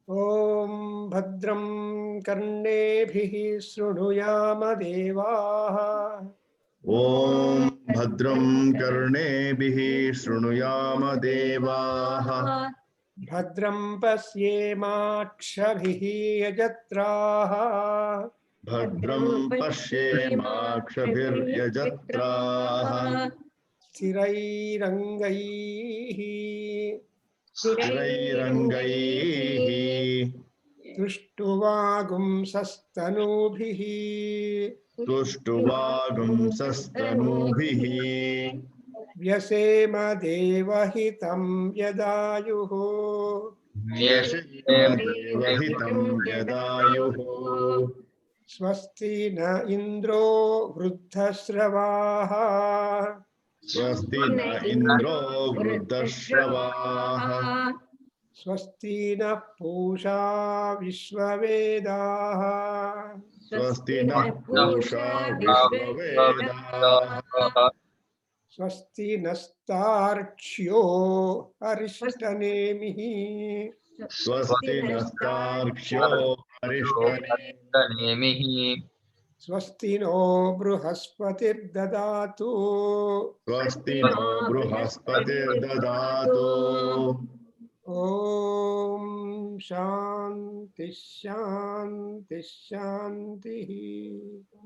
ॐ भद्रं कर्णेभिः शृणुयाम देवाः ॐ भद्रं कर्णेभिः शृणुयाम देवाः भद्रं पश्येमाक्षभिः यजत्राः भद्रं पश्येमाक्षभिर्यजत्राः स्थिरैरङ्गैः तुष्टुवागुंसस्तनूभिः तुष्टुवागुंसस्तनूभिः व्यसेम देवहितं यदायुः देवहितं यदायुः स्वस्ति न इन्द्रो वृद्धश्रवाः स्वस्ति न इन्द्रो वृद्धश्रवाः स्वस्ति नः पूषा विश्ववेदाः स्वस्ति नः पूषा विश्ववेदाः स्वस्ति नस्तार्क्ष्यो अरिष्टनेमिः स्वस्ति नस्तार्क्ष्यो अरिष्टनेमिः स्वस्ति नो बृहस्पतिर्ददातु स्वस्ति नो बृहस्पतिर्ददातु ॐ शान्ति शान्ति शान्तिः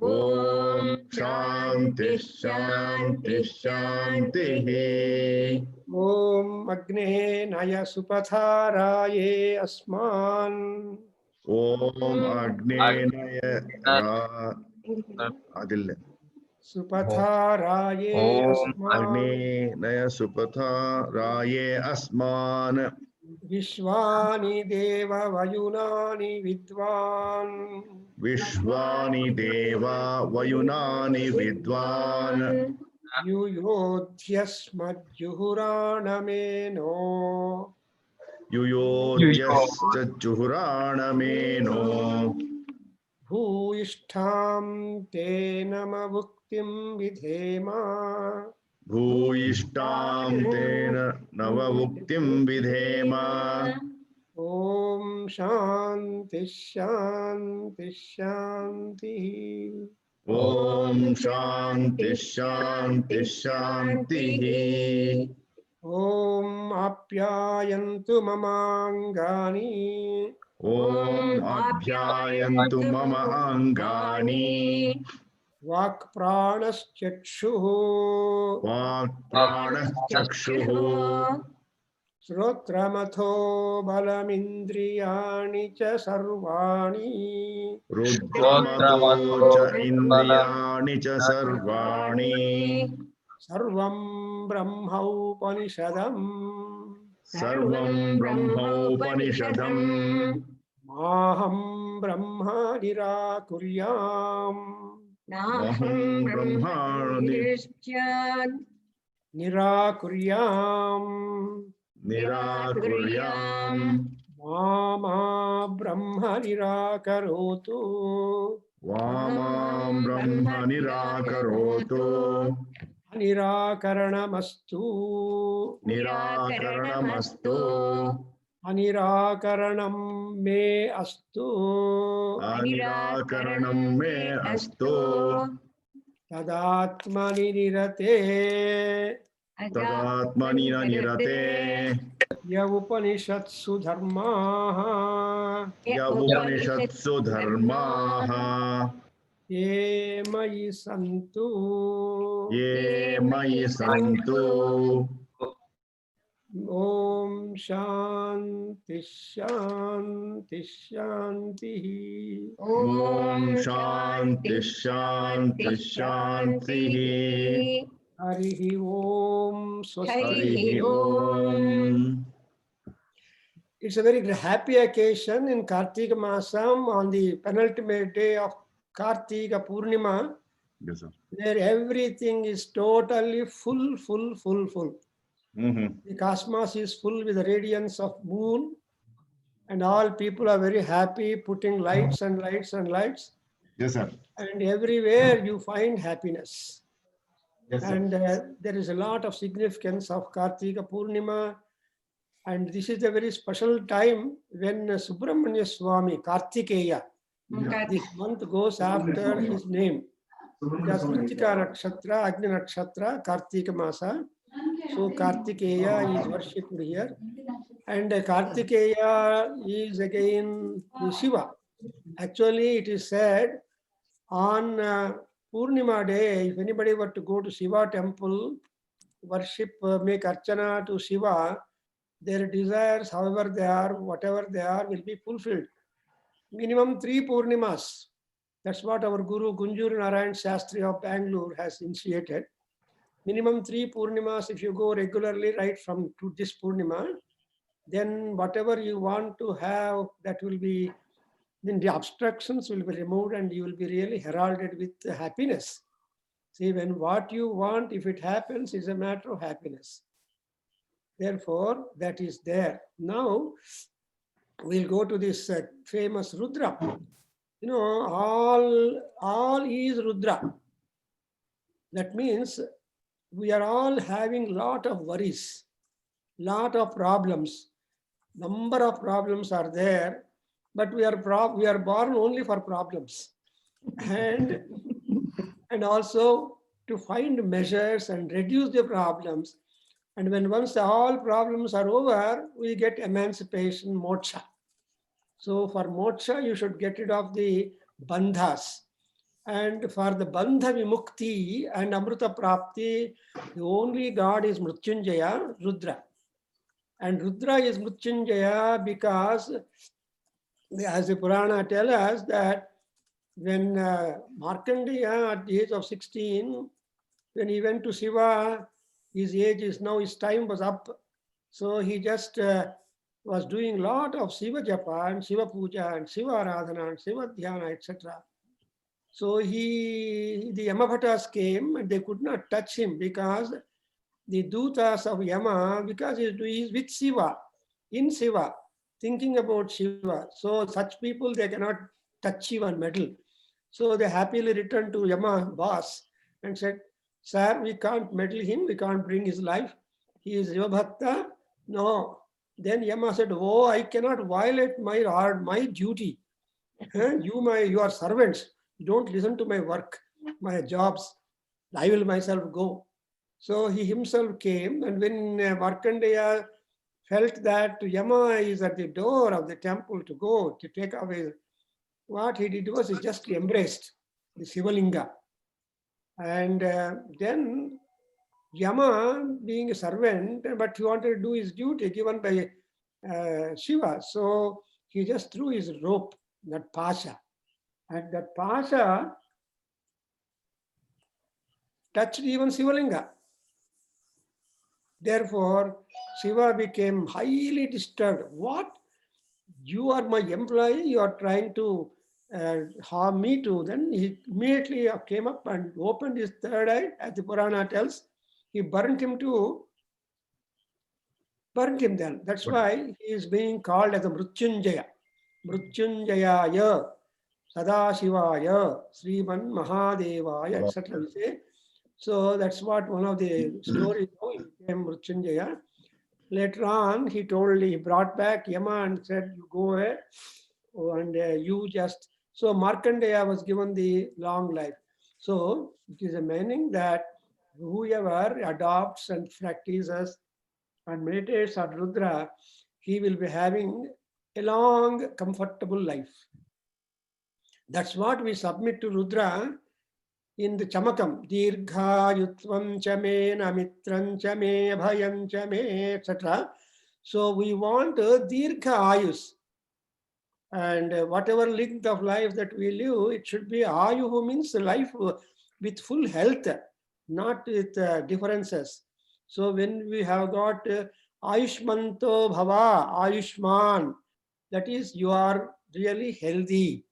ॐ शान्ति शान्ति शान्तिः ॐ अग्ने नय सुपथाराये अस्मान् ॐ अग्नेनय अदिल्ले सुपथाराये अस्मान् अग्नेनय सुपथाराये अस्मान् विश्वानि देव वयुनानि विद्वान् विश्वानि देवा वयुनानि विद्वान् युयोध्यस्मज्जुहुराणमेनो युयोध्यश्चजुहुराणमेनो भूयिष्ठां तेन मुक्तिं विधेम भूयिष्ठां तेन नवमुक्तिं विधेम ॐ शान्ति शान्ति शान्तिः ॐ शान्ति शान्ति शान्तिः ॐ आप्यायन्तु ममाङ्गानि ॐ आप्यायन्तु मम अङ्गानि वाक्प्राणश्चक्षुः वाक्प्राणश्चक्षुः श्रोत्रमथो बलमिन्द्रियाणि च सर्वाणि रुद्रमतो च इन्द्रियाणि च सर्वाणि सर्वं ब्रह्मोपनिषदम् सर्वं ब्रह्मोपनिषदम् माहं ब्रह्म निराकुर्याम् अहं ब्रह्माणि निराकुर्याम् निराकुर्याम् मा ब्रह्म निराकरोतु वामां ब्रह्म निराकरोतु निराकरणमस्तु निराकरणमस्तु अनिराकरणं मे अस्तु अनिराकरणं मे अस्तु तदात्मनि निरते तदात्मनि न निरते य उपनिषत्सु धर्माः य उपनिषत्सु धर्माः ये मयि सन्तु ये मयि सन्तु ॐ शान्ति शान्ति शान्तिः ॐ शान्ति शान्ति शान्तिः हरिः ॐ स्वस्ति हरिः ॐ It's a very happy occasion in Kartika Masam on the penultimate day of Kartika Purnima, Yes, sir. where everything is totally full. The cosmos is full with the radiance of moon, and all people are very happy, putting lights and lights and lights, Yes, sir. and everywhere you find happiness. Yes, sir. And there is a lot of significance of Kartika Purnima. And this is a very special time when Subramanya Swami, Kartikeya, this month goes after his name. Because Kritika Nakshatra, Agni Nakshatra, Kartika Masa. So Kartikeya is worshipped here. And Kartikeya is again Shiva. Actually, it is said on Purnima day, if anybody were to go to Shiva temple, worship, make archana to Shiva, their desires, however they are, whatever they are, will be fulfilled. Minimum 3 Purnimas. That's what our Guru Gunjur Narayan Shastri of Bangalore has initiated. Minimum 3 Purnimas, if you go regularly right from to this Purnima, then whatever you want to have, that will be, then the obstructions will be removed and you will be really heralded with happiness. See, when what you want, if it happens, is a matter of happiness. Therefore, that is there. Now, we'll go to this famous Rudra. You know, all is Rudra. That means we are all having lot of worries, lot of problems. Number of problems are there, but we are born only for problems. And also to find measures and reduce the problems. And when once all problems are over, we get emancipation, moksha. So for moksha, you should get rid of the bandhas. And for the bandha vimukti and amrita prapti, the only God is Mrityunjaya, Rudra. And Rudra is Mrityunjaya because, as the Purana tells us, that when Markandeya at the age of 16, when he went to Shiva, his age is now, his time was up. So he just was doing a lot of Shiva Japa and Shiva Puja and Shiva Aradhana and Shiva Dhyana, etc. So the Yamabhatas came and they could not touch him because the Dutas of Yama, because he is with Shiva, in Shiva, thinking about Shiva. So such people, they cannot touch Shiva and meddle. So they happily returned to Yama boss and said, sir, we can't meddle him, we can't bring his life. He is Shiva Bhakta. No. Then Yama said, oh, I cannot violate my duty. You are servants. Don't listen to my work, my jobs. I will myself go. So he himself came, and when Markandeya felt that Yama is at the door of the temple to go to take away, what he did was he just embraced the Shivalinga. And then Yama, being a servant, but he wanted to do his duty given by Shiva. So he just threw his rope, that pasha. And that pasha touched even Shivalinga. Therefore, Shiva became highly disturbed. What? You are my employee, you are trying to harm me too. Then he immediately came up and opened his third eye, as the Purana tells. He burnt him then. That's why he is being called as a Mrityunjaya. Mrityunjayaya, Sadashivaya, Sriman Mahadevaya, etc. we say. So that's what one of the stories became Mrityunjaya. Later on, he brought back Yama and said, you go ahead and you just, so Markandeya was given the long life. So it is a meaning that whoever adopts and practices and meditates on Rudra, he will be having a long, comfortable life. That's what we submit to Rudra in the Chamakam. Dirghayutvam cha me, namitram cha me, bhayam cha me, etc. So we want Dirgha Ayus. And whatever length of life that we live, it should be Ayuhu, means life with full health, not with differences. So when we have got Ayushmanto Bhava, Ayushman, that is, you are really healthy.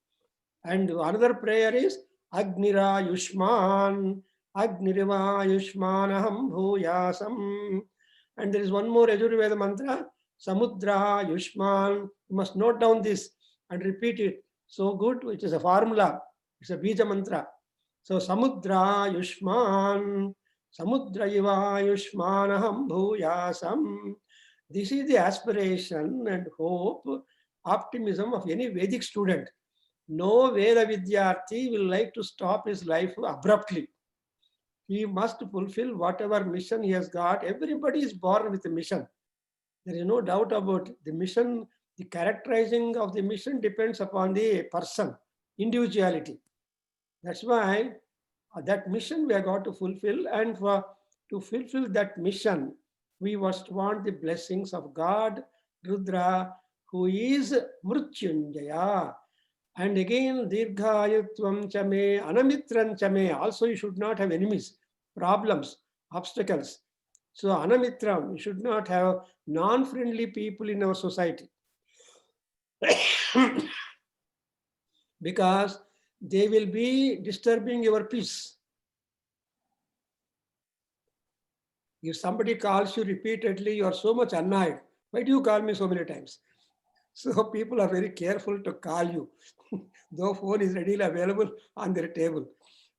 And another prayer is Agnira Yushman, Agniriva Yushmanaham Bhuyasam. And there is one more Yajurveda mantra, Samudra Yushman. You must note down this and repeat it. So good, which is a formula. It's a Bija mantra. So Samudra Yushman, Samudra Iva Yushmanaham Bhuyasam. This is the aspiration and hope, optimism of any Vedic student. No Veda Vidyarthi will like to stop his life abruptly. He must fulfill whatever mission he has got. Everybody is born with a mission. There is no doubt about it. The mission. The characterizing of the mission depends upon the person, individuality. That's why that mission we have got to fulfill, and to fulfill that mission, we must want the blessings of God, Rudra, who is Mrutyunjaya. And again, Dirghayutvam Chame, Anamitran Chame. Also, you should not have enemies, problems, obstacles. So, Anamitram, you should not have non-friendly people in our society. Because they will be disturbing your peace. If somebody calls you repeatedly, you are so much annoyed. Why do you call me so many times? So people are very careful to call you. Though phone is readily available on their table.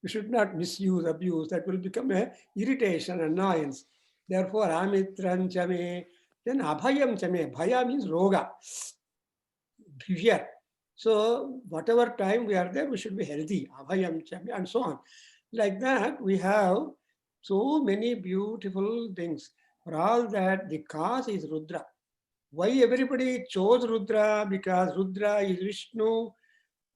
You should not misuse, abuse. That will become a irritation, annoyance. Therefore, Amitran Chame, then Abhayam Chame. Bhaya means Roga. Fear. So whatever time we are there, we should be healthy. Abhayam Chame, and so on. Like that, we have so many beautiful things. For all that, the cause is Rudra. Why everybody chose Rudra? Because Rudra is Vishnu,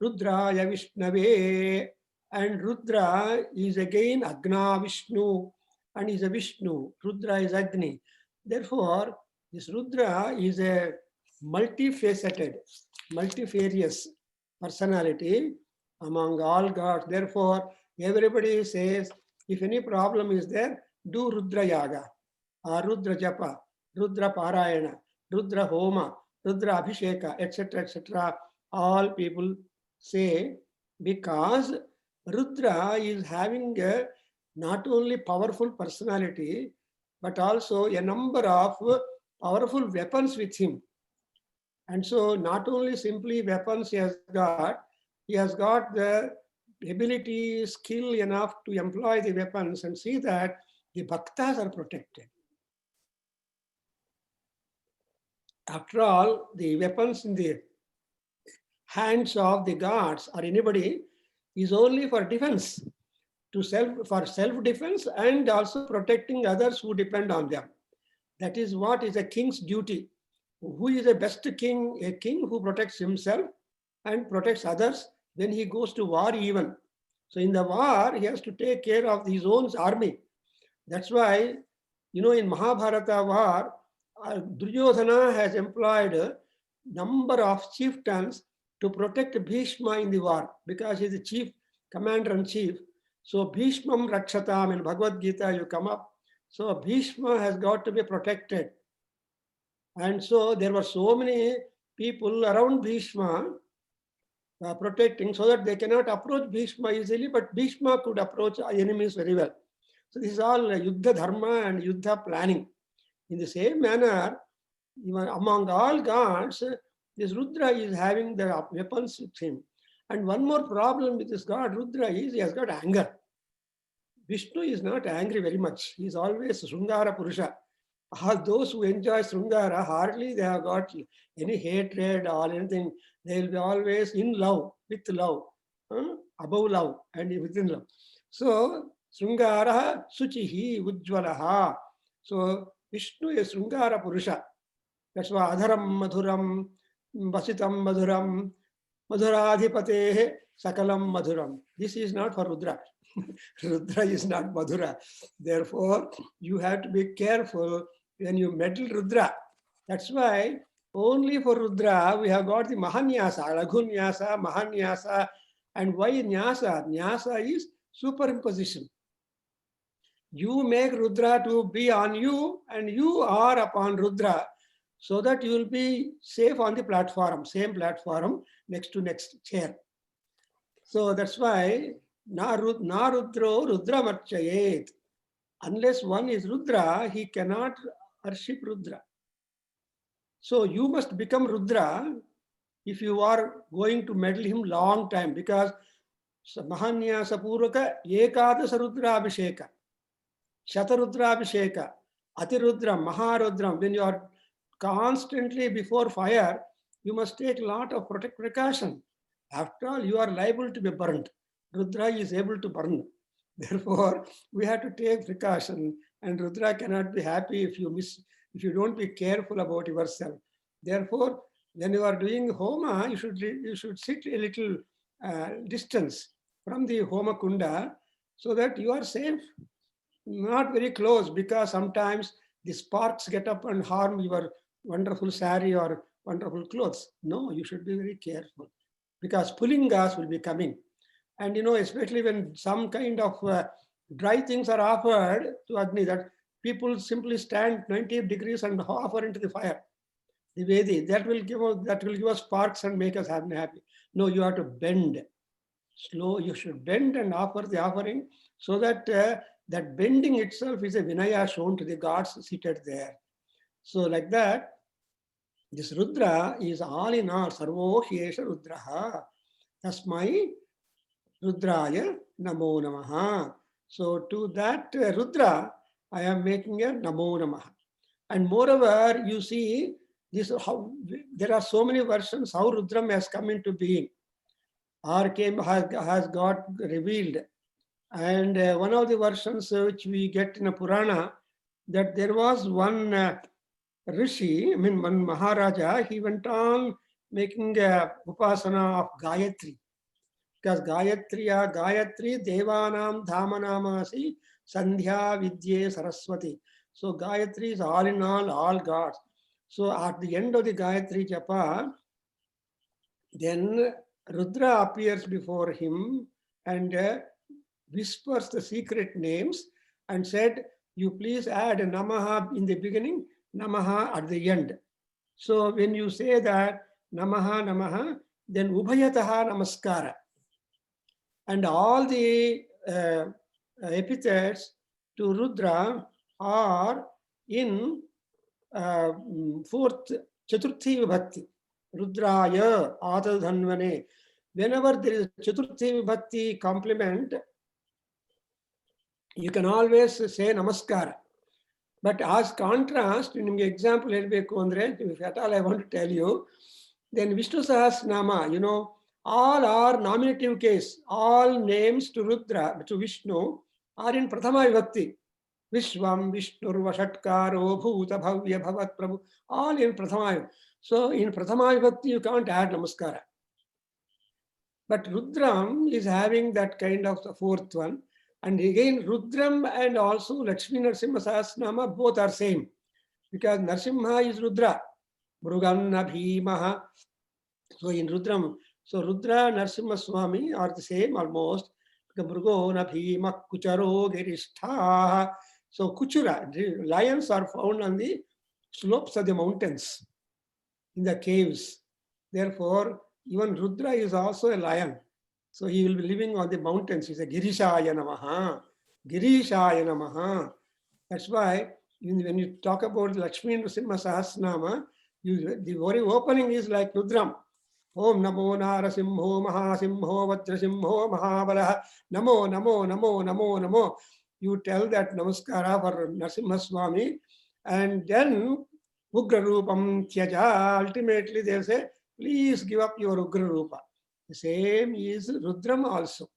Rudraya Vishnave, and Rudra is again Agna Vishnu, and is a Vishnu. Rudra is Agni. Therefore, this Rudra is a multifaceted, multifarious personality among all gods. Therefore, everybody says, if any problem is there, do Rudra Yaga, or Rudra Japa, Rudra Parayana, Rudra Homa, Rudra Abhisheka, etc., etc. All people say, because Rudra is having a not only powerful personality, but also a number of powerful weapons with him. And so not only simply weapons he has got the ability, skill enough to employ the weapons and see that the bhaktas are protected. After all, the weapons in the hands of the gods or anybody is only for defense, for self-defense and also protecting others who depend on them. That is what is a king's duty. Who is the best king? A king who protects himself and protects others when he goes to war even. So in the war, he has to take care of his own army. That's why, in Mahabharata war, Duryodhana has employed a number of chieftains to protect Bhishma in the war because he is the chief commander-in-chief. So Bhishmam Rakshatam in Bhagavad Gita, you come up. So Bhishma has got to be protected. And so there were so many people around Bhishma protecting so that they cannot approach Bhishma easily, but Bhishma could approach enemies very well. So this is all Yuddha Dharma and Yuddha planning. In the same manner, even among all gods, this Rudra is having the weapons with him. And one more problem with this god Rudra is he has got anger. Vishnu is not angry very much. He is always Srungara Purusha. All those who enjoy Srungara, hardly they have got any hatred or anything. They will be always in love, with love, above love and within love. So, Srungara Suchihi Ujjwalaha. So, Vishnu is Srungara Purusha. That's why Adharam Madhuram, Vasitam Madhuram, Madhuradhipatehe Sakalam Madhuram. This is not for Rudra. Rudra is not Madhura. Therefore, you have to be careful when you meddle Rudra. That's why only for Rudra we have got the Mahanyasa, Raghunyasa, Mahanyasa. And why Nyasa? Nyasa is superimposition. You make Rudra to be on you and you are upon Rudra so that you will be safe on the platform, same platform, next to next chair. So that's why Na Rudro Rudra Marchayet. Unless one is Rudra, he cannot worship Rudra. So you must become Rudra if you are going to meddle him long time, because Mahanyasa Puraka Ekadasa Rudra Abhisheka, Shatarudra Abhisheka, Atirudra, Maharudram, when you are constantly before fire, you must take a lot of precaution. After all, you are liable to be burned. Rudra is able to burn. Therefore, we have to take precaution, and Rudra cannot be happy if you don't be careful about yourself. Therefore, when you are doing homa, you should sit a little distance from the homa kunda so that you are safe. Not very close, because sometimes the sparks get up and harm your wonderful sari or wonderful clothes. No, you should be very careful, because pulling gas will be coming. And especially when some kind of dry things are offered to Agni, that people simply stand 90 degrees and offer into the fire. The Vedi, that will give us sparks and make us happy. No, you have to bend. Slow, you should bend and offer the offering, so that that bending itself is a Vinaya shown to the gods seated there. So like that, this Rudra is all in all, Sarvo Hiesha Rudraha. Tasmai Rudraya Namo Namaha. So to that Rudra, I am making a Namo Namaha. And moreover, you see, this how there are so many versions how Rudram has come into being or has got revealed. And one of the versions which we get in a Purana, that there was one Rishi, one Maharaja, he went on making upasana of Gayatri. Because Gayatri Devanam Dhamanamasi Sandhya Vidye Saraswati. So Gayatri is all in all gods. So at the end of the Gayatri Japa, then Rudra appears before him and whispers the secret names and said, you please add Namaha in the beginning, Namaha at the end. So when you say that Namaha, Namaha, then Ubhayataha Namaskara. And all the epithets to Rudra are in fourth, Chaturthi Vibhakti. Rudraya, Adadhanvane. Whenever there is Chaturthi Vibhakti complement, you can always say Namaskara. But as contrast, in example, if at all I want to tell you, then Vishnu Sahasranama, all are nominative case. All names to Rudra, to Vishnu, are in Prathama Vibhakti. Vishwam, Vishnur, Vashatkaro, Bhuta, Bhavya, Bhavat, Prabhu, all in Prathama. So in Prathama Vibhakti, you can't add Namaskara. But Rudram is having that kind of the fourth one. And again, Rudram and also Lakshmi Narasimha Sahasranama, both are same. Because Narasimha is Rudra. Mruganna Bhimaha. So in Rudram, so Rudra Narasimha Swami are the same almost. Mrugona Bhima Kucharo Giristha. So Kuchura, lions are found on the slopes of the mountains, in the caves. Therefore, even Rudra is also a lion. So he will be living on the mountains. He's a Girishaya Namaha. Girishaya Namaha. That's why when you talk about Lakshmi Narasimha Sahasranama, the very opening is like Rudram. Om Namo Narasimho Mahasimho Vajrasimho Mahabalaha. Namo, Namo, Namo, Namo, Namo. You tell that Namaskara for Narasimha Swami, and then Ugra Rupam Tyaja. Ultimately, they say, please give up your Ugra Rupa. The same is Rudram also.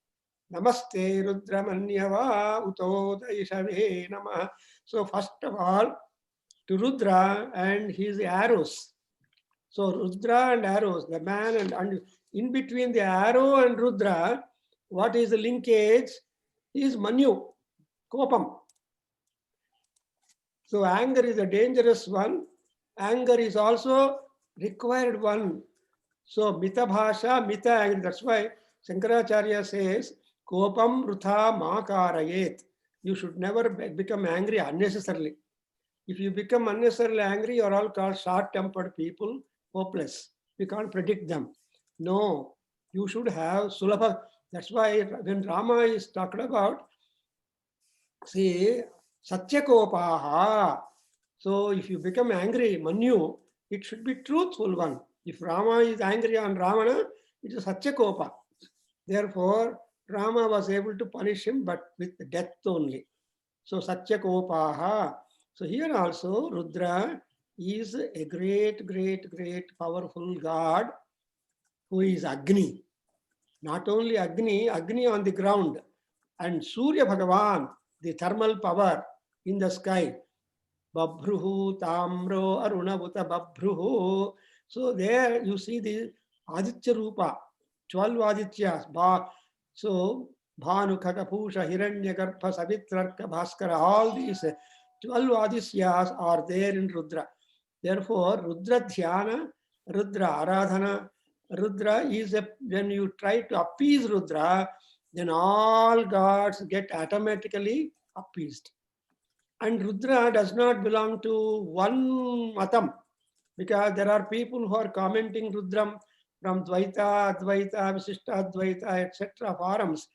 Namaste Rudramanyava Uto Daishave Namah. So first of all, to Rudra and his arrows. So Rudra and arrows, the man and in between the arrow and Rudra, what is the linkage? Is Manu, Kopam. So anger is a dangerous one. Anger is also required one. So Mita Bhasha, Mita anger. That's why Shankaracharya says, Kopam Rutha Makarayet. You should never become angry unnecessarily. If you become unnecessarily angry, you are all called short-tempered people, hopeless. You can't predict them. No, you should have Sulabha. That's why when Rama is talked about, see, Satyakopaha. So if you become angry, Manu, it should be truthful one. If Rama is angry on Ravana, it is Satyakopa. Therefore, Rama was able to punish him, but with death only. So Satyakopaha. So here also Rudra is a great, great, great powerful god who is Agni. Not only Agni, Agni on the ground, and Surya Bhagavan, the thermal power in the sky. Babhruhu, Tamro, Arunavuta, Babhruhu. So there you see the Aditya Rupa, 12 Adityas. So Bhanu, Kakapusha, Hiranyagarbha, Savitrarka, Bhaskara, all these 12 Adityas are there in Rudra. Therefore, Rudra Dhyana, Rudra Aradhana, Rudra is when you try to appease Rudra, then all gods get automatically appeased. And Rudra does not belong to one matam, because there are people who are commenting Rudram from Dvaita, Advaita, Visishta Advaita, etc. forums,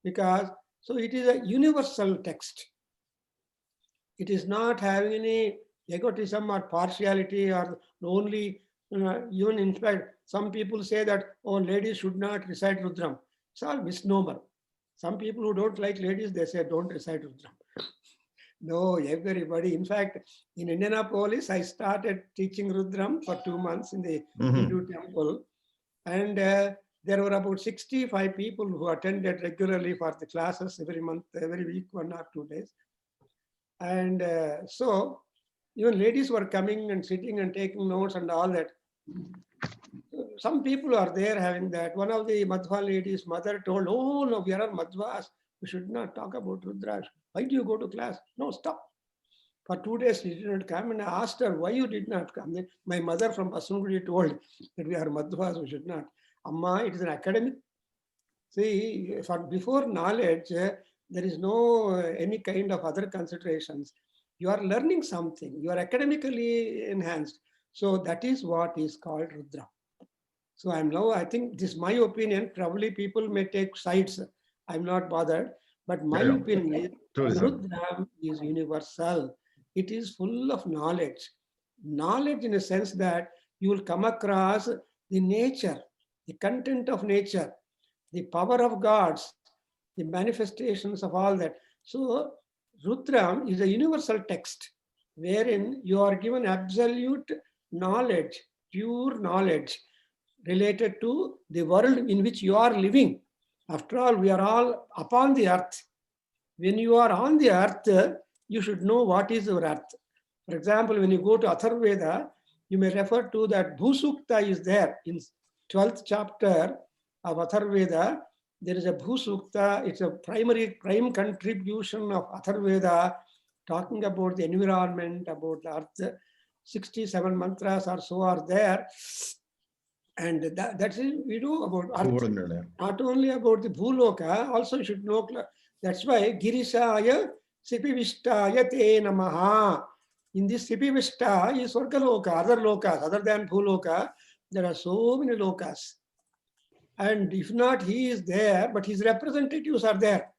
because so it is a universal text. It is not having any egotism or partiality or only, even in fact, some people say that, oh, ladies should not recite Rudram. It's all misnomer. Some people who don't like ladies, they say don't recite Rudram. No, everybody. In fact, in Indianapolis, I started teaching Rudram for 2 months in the Hindu temple. And there were about 65 people who attended regularly for the classes every month, every week, 1 or 2 days. And so even ladies were coming and sitting and taking notes and all that. Some people are there having that. One of the Madhva ladies' mother told, oh, no, we are Madhvas. We should not talk about Rudra. Why do you go to class? No, stop. For 2 days, she did not come. And I asked her, why you did not come? Then my mother from Pasungudi told that we are Madhvas, we should not. Amma, it is an academic. See, for before knowledge, there is no any kind of other considerations. You are learning something. You are academically enhanced. So that is what is called Rudra. So I think this is my opinion. Probably people may take sides. I'm not bothered. But my opinion is Rudra is universal. It is full of knowledge. Knowledge in a sense that you will come across the nature, the content of nature, the power of gods, the manifestations of all that. So Rudra is a universal text wherein you are given absolute knowledge, pure knowledge related to the world in which you are living. After all, we are all upon the earth. When you are on the earth, you should know what is your earth. For example, when you go to Atharvaveda, you may refer to that Bhusukta is there in 12th chapter of Atharvaveda. There is a Bhusukta. It's a prime contribution of Atharvaveda, talking about the environment, about the earth. 67 mantras or so are there. And that's it we do about earth. Not only about the Bhuloka, also you should know. That's why Girishaya Sipivishtaya Te Namaha. In this Sipivishta is Swargaloka, other lokas, other than Bhuloka. There are so many lokas. And if not, he is there, but his representatives are there.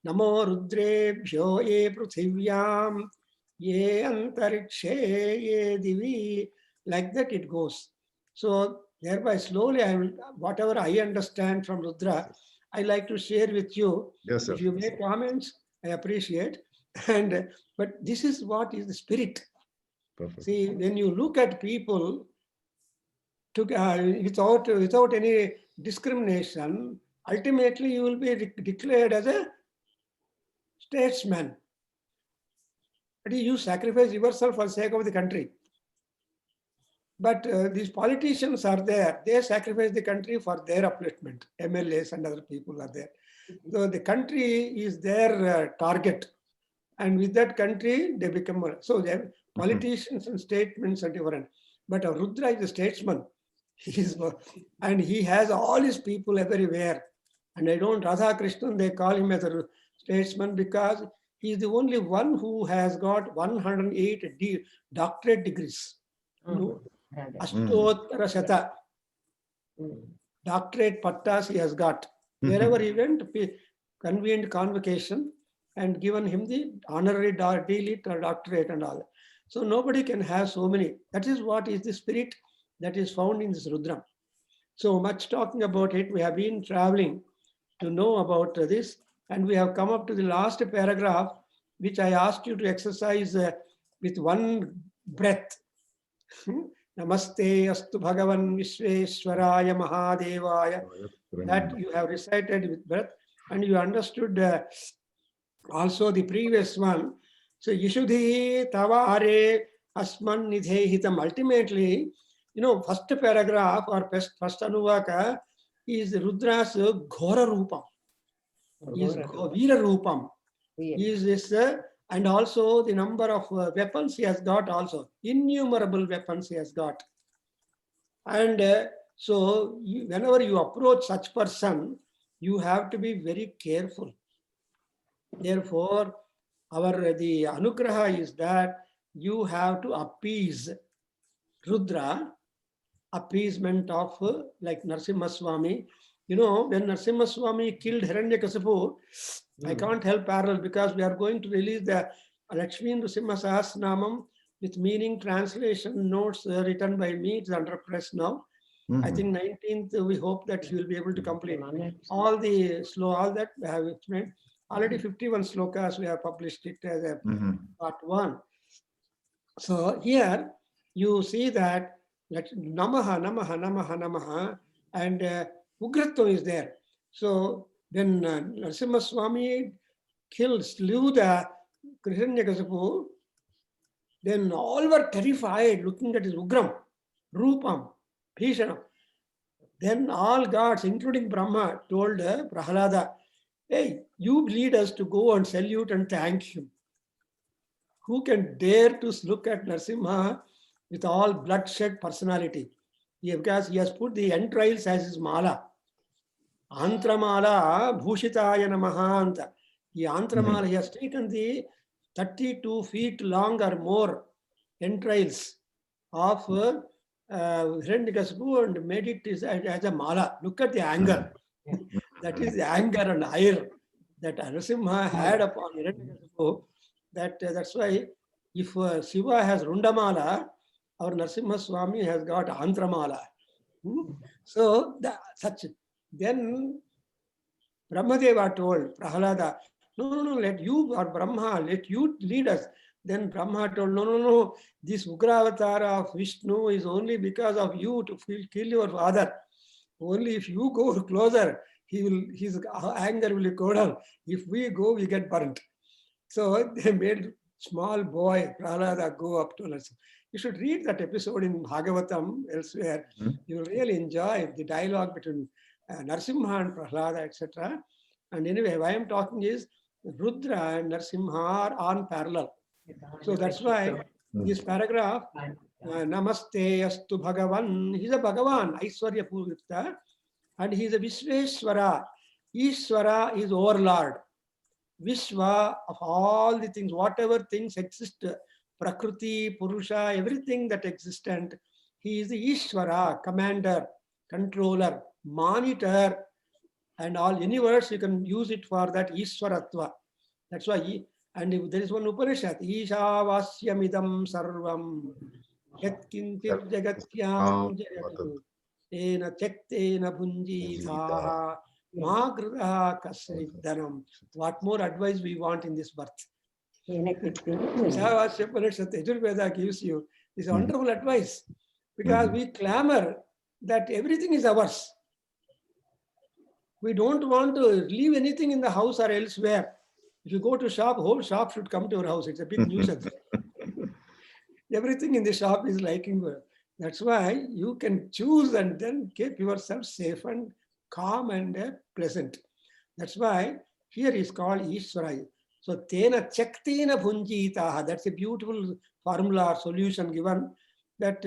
Namo Rudrebhyo ye Pruthivyam ye Antarikshe ye Divi. Like that it goes. So thereby slowly, whatever I understand from Rudra, I like to share with you. Yes, sir. If you make comments, I appreciate. But this is what is the spirit. Perfect. See, when you look at people without any discrimination, ultimately you will be declared as a statesman. But you sacrifice yourself for the sake of the country. But these politicians are there. They sacrifice the country for their upliftment. MLAs and other people are there. So the country is their target. And with that country, they become... So politicians and statements are different. But Rudra is a statesman. And he has all his people everywhere. And Radha Krishnan, they call him as a statesman because he is the only one who has got 108 doctorate degrees. Ashtottara Shata. Doctorate pattas he has got. Wherever he went, convened convocation and given him the honorary D.Litt or doctorate and all. So nobody can have so many. That is what is the spirit that is found in this Rudram. So much talking about it. We have been traveling to know about this, and we have come up to the last paragraph, which I asked you to exercise with one breath. Namaste astu Bhagavan Vishveshwaraya Mahadevaya. That you have recited with breath, and you understood also the previous one. So Yishudhi Tavare Asman Nidhehitam. Ultimately, first paragraph or first Anuvaka is Rudra's Ghora Rupam. Is Veera Rupam. Is this, and also the number of weapons he has got also. Innumerable weapons he has got. And so whenever you approach such person, you have to be very careful. Therefore, the anugraha is that you have to appease Rudra, appeasement of like Narasimha Swami. When Narasimha Swami killed Hiranyakasipu, I can't help parallel because we are going to release the Lakshmi Narasimha Sahasranamam with meaning translation notes written by me. It's under press now. I think 19th, we hope that you will be able to complete all the all that we have explained. Already 51 slokas we have published it as a part 1. So here you see that Namaha, Namaha, Namaha, Namaha, and Ugratva is there. So when Narasimha Swami slew the Hiranyakasipu, then all were terrified looking at his Ugram, Rupam, Bhishana. Then all gods, including Brahma, told Prahalada, hey, you lead us to go and salute and thank him. Who can dare to look at Narasimha with all bloodshed personality? Because he has put the entrails as his mala. Antramala Bhushitaya Namahanta. The Antramala, he has taken the 32 feet long or more entrails of Hiranyakasipu and made it as a mala. Look at the anger. That is the anger and ire that Narasimha had upon Hiranyakasipu. That's why if Shiva has Rundamala, our Narasimha Swami has got Antramala. So then Brahmadeva told Prahalada, no, let you or Brahma, let you lead us. Then Brahma told, no, this Ugravatara of Vishnu is only because of you to kill your father. Only if you go closer, his anger will go down. If we go, we get burnt. So they made small boy Prahalada go up to us. You should read that episode in Bhagavatam elsewhere. You will really enjoy the dialogue between Narasimha and Prahalada, etc. And anyway, why I'm talking is Rudra and Narasimha are on parallel. So that's why this paragraph, Namaste Astu Bhagavan, he's a Bhagavan, Aishwarya Purvita, and he's a Vishveshwara. Ishwara is overlord. Vishwa of all the things, whatever things exist, Prakriti, Purusha, everything that existent, he is the Ishwara, commander, controller, monitor, and all universe, you can use it for that Ishwaratva. That's why, and there is one Upanishad, Ishavasyamidam sarvam, yatkintir jagatyam jagatu, ena tektena bhunjithaha, magrha kasridhanam. What more advice we want in this birth? Ishavasya Upanishad, Yajurveda gives you this wonderful advice, because we clamor that everything is ours. We don't want to leave anything in the house or elsewhere. If you go to shop, whole shop should come to your house. It's a big nuisance. Everything in the shop is liking you. That's why you can choose and then keep yourself safe and calm and pleasant. That's why here is called Ishvara. So tena chaktina bhunjitaha. That's a beautiful formula or solution given, that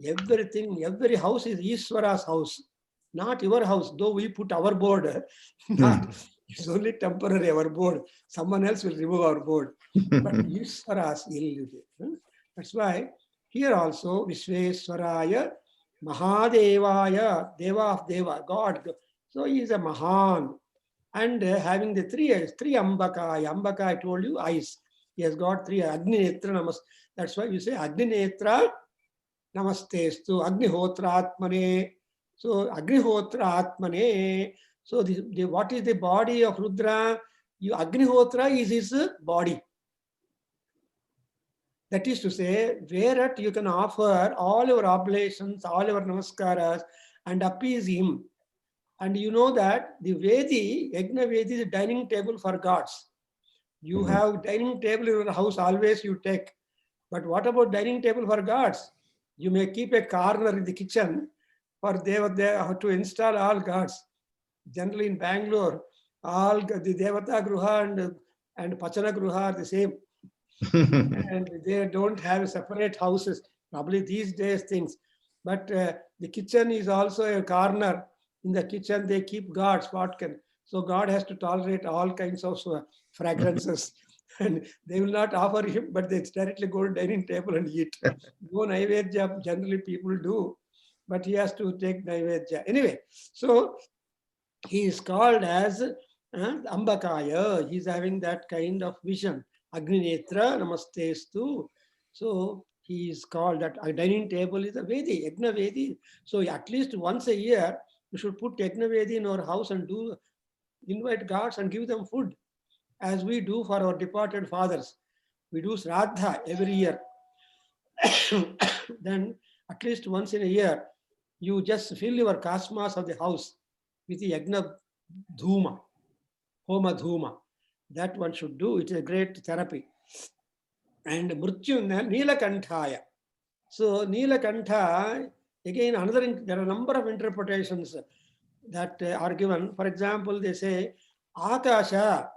everything, every house is Ishvara's house. Not your house, though we put our board. It's only temporary, our board. Someone else will remove our board. But Ishvara's ill. That's why here also Vishveshwaraya, Mahadevaya, Deva of Deva, God. So he is a Mahan. And having the three eyes, three Ambaka. Ambaka, I told you, eyes. He has got three. Agni Netra Namaste. That's why you say Agni Netra Namastestu. Agnihotra Atmane. So Agnihotra Atmane. So what is the body of Rudra? Agnihotra is his body. That is to say, whereat you can offer all your oblations, all your namaskaras, and appease him. And you know that the Vedi, Yajna Vedi, is a dining table for gods. You have dining table in your house, always you take. But what about dining table for gods? You may keep a corner in the kitchen for there to install all gods. Generally in Bangalore, all the Devata Gruha and Pachana Gruha are the same. And they don't have separate houses. Probably these days things. But the kitchen is also a corner. In the kitchen, they keep gods. What can? So God has to tolerate all kinds of fragrances. And they will not offer him, but they directly go to dining table and eat. No Naivedya, generally people do, but he has to take Naivedya. Anyway, so he is called as Ambakaya. He's having that kind of vision. Agninetra Namastestu. So he is called that. A dining table is a Vedi, Yajna Vedi. So at least once a year, we should put Yajna Vedi in our house and invite gods and give them food, as we do for our departed fathers. We do Shraddha every year. Then at least once in a year, you just fill your kasmas of the house with the Yajna Dhuma, Homa Dhuma. That one should do. It is a great therapy. And Mrityu Neelakanthaya. So Neelakantha, again, there are a number of interpretations that are given. For example, they say Akasha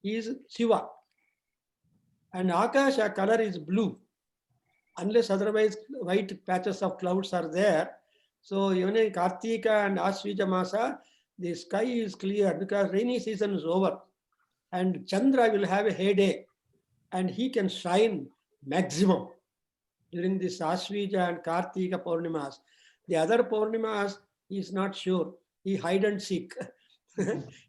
is Shiva, and Akasha color is blue, unless otherwise white patches of clouds are there. So even in Kartika and Ashvija Masa, the sky is clear because rainy season is over, and Chandra will have a heyday, and he can shine maximum during this Ashvija and Kartika Purnimas. The other Purnimas, he is not sure. He hide and seek.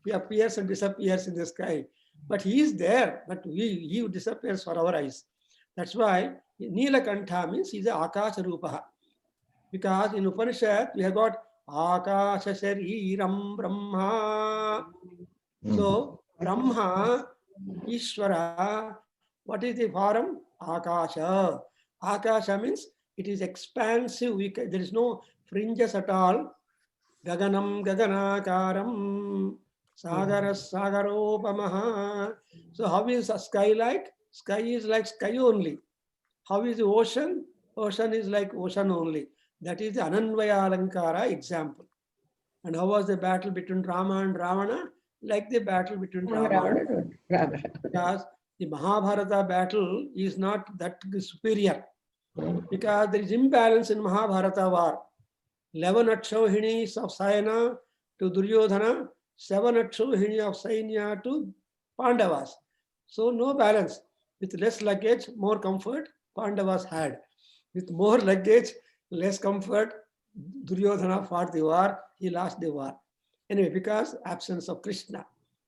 He appears and disappears in the sky. But he is there, but he disappears for our eyes. That's why Neelakantha means he's a Akasha Rupaha. Because in Upanishad, we have got Akasha Shariram Brahma. So, Brahma, Ishvara, what is the form? Akasha. Akasha means it is expansive. There is no fringes at all. Gaganam Gaganakaram. Sagaras Sagaropamaha. So how is a sky like? Sky is like sky only. How is the ocean? Ocean is like ocean only. That is the Ananvaya Alankara example. And how was the battle between Rama and Ravana? Like the battle between Rama and Ravana. Because the Mahabharata battle is not that superior. Because there is imbalance in Mahabharata war. 11 Akshohinis of Sayana to Duryodhana, 7 Akshohini of Sainya to Pandavas. So no balance. With less luggage, more comfort, Pandavas had. With more luggage, less comfort, Duryodhana fought the war, he lost the war. Anyway, because absence of Krishna,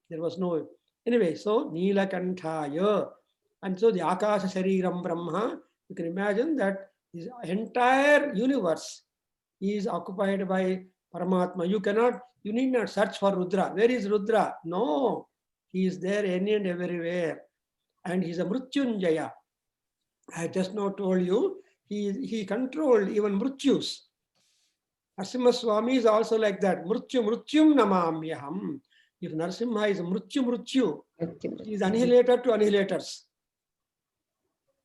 there was no. Anyway, so Neelakanthaya. And so the Akasha Shariram Brahma, you can imagine that this entire universe is occupied by Paramatma. You need not search for Rudra. Where is Rudra? No, he is there any and everywhere. And he's a Mrityunjaya. I just now told you, he controlled even Mrityus. Narasimha Swami is also like that. Mrityum namamyaham. If Narasimha is Mrityu, he is annihilator to annihilators.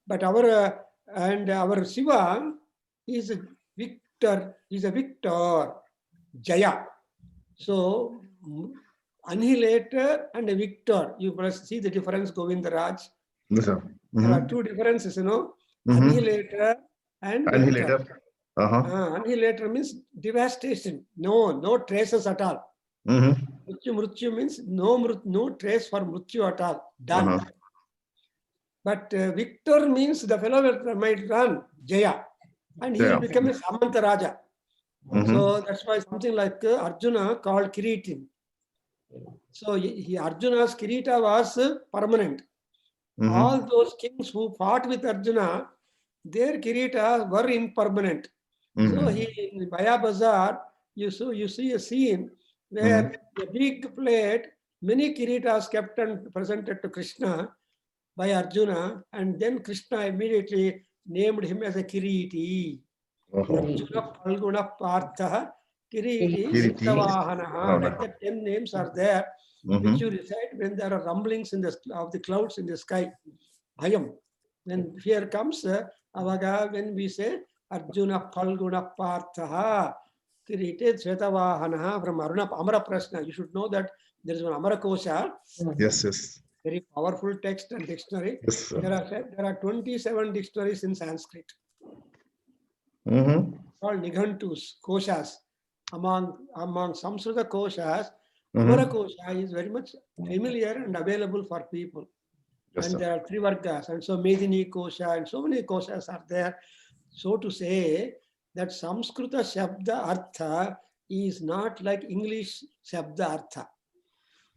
But our Shiva is a victor, Jaya. So annihilator and a victor. You must see the difference, Govindaraj. Yes, sir. There are two differences, Annihilator and Annihilator. Annihilator means devastation. No traces at all. Mrityu means no trace for Mrityu at all. Done. But victor means the fellow might run, Jaya. And he will become a Samanta Raja. So that's why something like Arjuna called Kiritin. So Arjuna's Kirita was permanent. All those kings who fought with Arjuna, their Kiritas were impermanent. So in Maya Bazar, you see a scene where a big plate, many Kiritas kept and presented to Krishna. by Arjuna, and then Krishna immediately named him as a Kiriti. Arjuna Palguna Partha Kiriti Kiriti. Sitavahana. Like that, 10 names are there, which you Mhm. recite when there are rumblings of the clouds in the sky. Bhayam. When fear comes, avaga, when we say Arjuna Palguna Partha Kiriti Svetavahana from Amara Prasna. You should know that there is one Amara Kosha, Yes, yes. very powerful text and dictionary. Yes, sir. There are 27 dictionaries in Sanskrit Mhm. called Nighantus, Koshas. Among Samskrita Koshas, Mhm. Amara Kosha is very much familiar and available for people. Yes, And sir. there are three Vargas, and so Medini Kosha, and so many Koshas are there. So to say that Samskrita Shabda Artha is not like English Shabda Artha.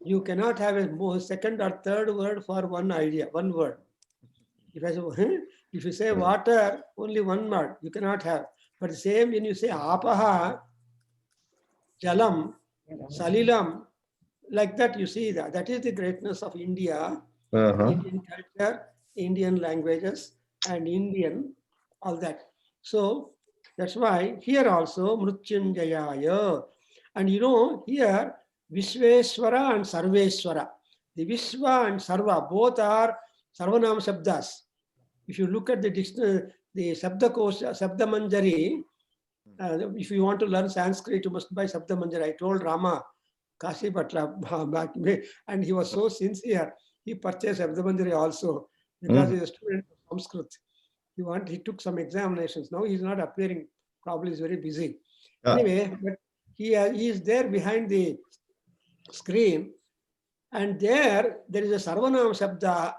You cannot have a second or third word for one idea, one word. If I say, if you say water, only one word, you cannot have. But the same when you say apaha, jalam, salilam, like that you see that. That is the greatness of India, Uh-huh. Indian culture, Indian languages, and Indian, all that. So that's why here also Mrutyunjayaya. And you know, here Vishveshwara and Sarveshwara. The Vishwa and Sarva both are Sarvanam Shabdas. If you look at the dictionary, the Sabdakosha, Sabdamanjari, if you want to learn Sanskrit, you must buy Sabdamanjari. I told Rama, Kashi Patla, and he was so sincere. He purchased Sabdamanjari also because he's a student of Sanskrit. He took some examinations. Now he's not appearing. Probably he's very busy. Yeah. Anyway, but he is there behind the screen, and there is a Sarvanam Shabda.